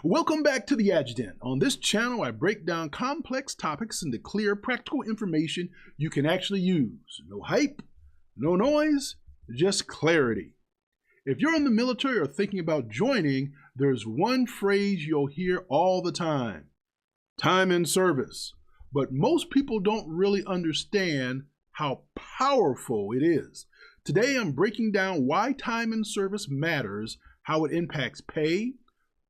Welcome back to the Adjutant. On this channel, I break down complex topics into clear, practical information you can actually use. No hype, no noise, just clarity. If you're in the military or thinking about joining, there's one phrase you'll hear all the time: time in service. But most people don't really understand how powerful it is. Today, I'm breaking down why time in service matters, how it impacts pay,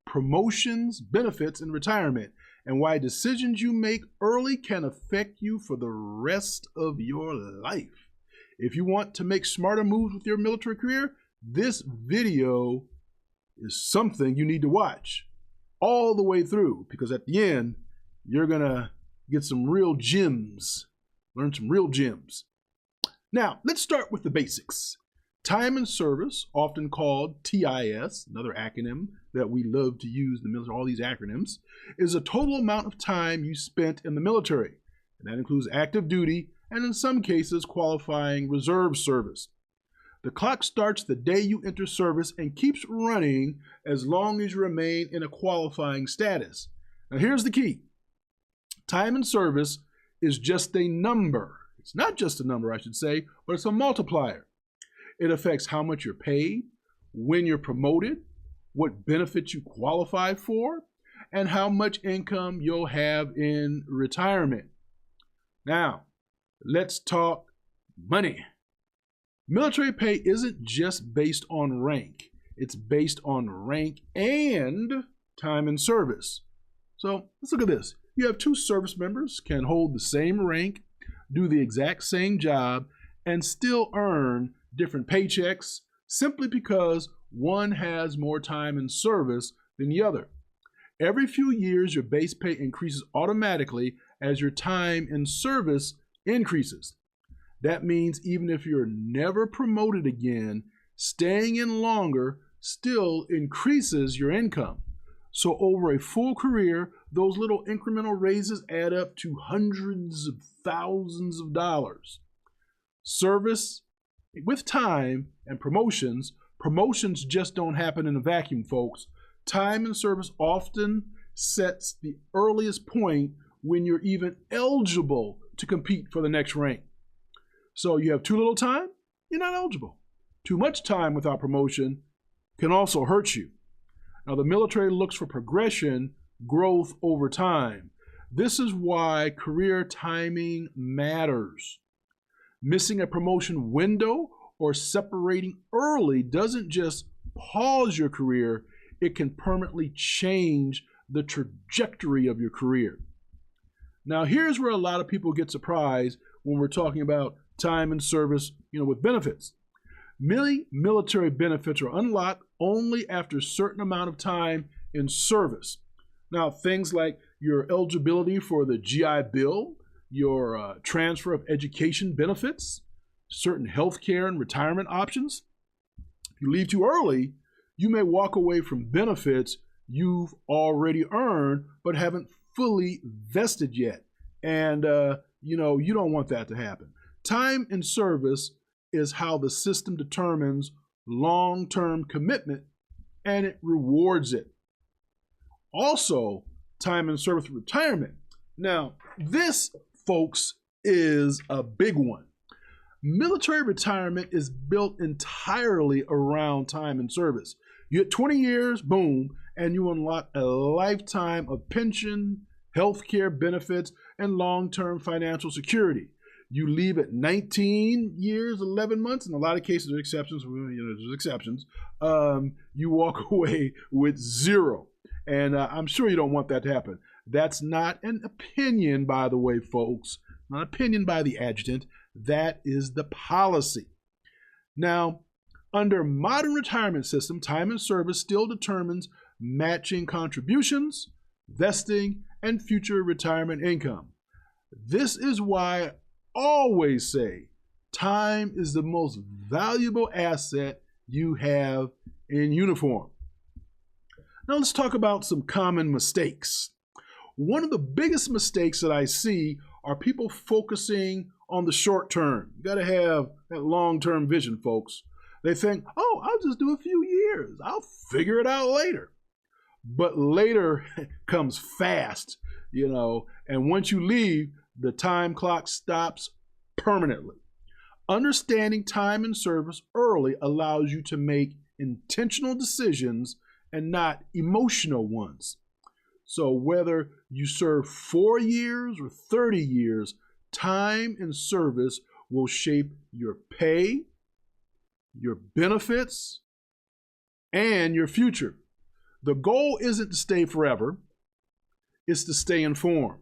promotions, benefits, and retirement, and why decisions you make early can affect you for the rest of your life. If you want to make smarter moves with your military career, this video is something you need to watch all the way through, because at the end, you're gonna get some real gems, learn some real gems. Now, let's start with the basics. Time in service, often called TIS, another acronym that we love to use in the military, all these acronyms, is a total amount of time you spent in the military. And that includes active duty and in some cases qualifying reserve service. The clock starts the day you enter service and keeps running as long as you remain in a qualifying status. Now here's the key. Time in service is just a number. It's not just a number, I should say, but it's a multiplier. It affects how much you're paid, when you're promoted, what benefits you qualify for, and how much income you'll have in retirement. Now, let's talk money. Military pay isn't just based on rank. It's based on rank and time in service. So let's look at this. You have two service members can hold the same rank, do the exact same job, and still earn different paychecks simply because one has more time in service than the other. Every few years, your base pay increases automatically as your time in service increases. That means even if you're never promoted again, staying in longer still increases your income. So over a full career, those little incremental raises add up to hundreds of thousands of dollars. Service with time and promotions just don't happen in a vacuum, folks. Time in service often sets the earliest point when you're even eligible to compete for the next rank. So you have too little time, you're not eligible. Too much time without promotion can also hurt you. Now, the military looks for progression, growth over time. This is why career timing matters. Missing a promotion window or separating early doesn't just pause your career, it can permanently change the trajectory of your career. Now, here's where a lot of people get surprised when we're talking about time and service, with benefits. Many military benefits are unlocked only after a certain amount of time in service. Now, things like your eligibility for the GI Bill, your transfer of education benefits, certain health care and retirement options. If you leave too early, you may walk away from benefits you've already earned but haven't fully vested yet. And, you don't want that to happen. Time in service is how the system determines long-term commitment, and it rewards it. Also, time in service retirement. Now, this, folks, is a big one. Military retirement is built entirely around time in service. You hit 20 years, boom, and you unlock a lifetime of pension, health care benefits, and long-term financial security. You leave at 19 years, 11 months. In a lot of cases, there are exceptions. There's exceptions. You walk away with zero. And I'm sure you don't want that to happen. That's not an opinion, by the way, folks. Not an opinion by the Adjutant. That is the policy. Now, under modern retirement system, time in service still determines matching contributions, vesting, and future retirement income. This is why I always say time is the most valuable asset you have in uniform. Now let's talk about some common mistakes. One of the biggest mistakes that I see are people focusing on the short term. You gotta have that long-term vision, folks. They think, oh, I'll just do a few years. I'll figure it out later. but later comes fast, you know, and once you leave, the time clock stops permanently. Understanding time and service early allows you to make intentional decisions and not emotional ones. So whether you serve 4 years or 30 years, time and service will shape your pay, your benefits, and your future. The goal isn't to stay forever, it's to stay informed.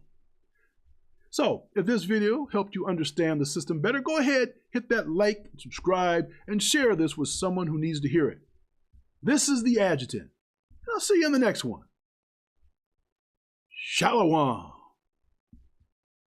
So if this video helped you understand the system better, go ahead, hit that like, subscribe, and share this with someone who needs to hear it. This is the Adjutant, and I'll see you in the next one. Shalom.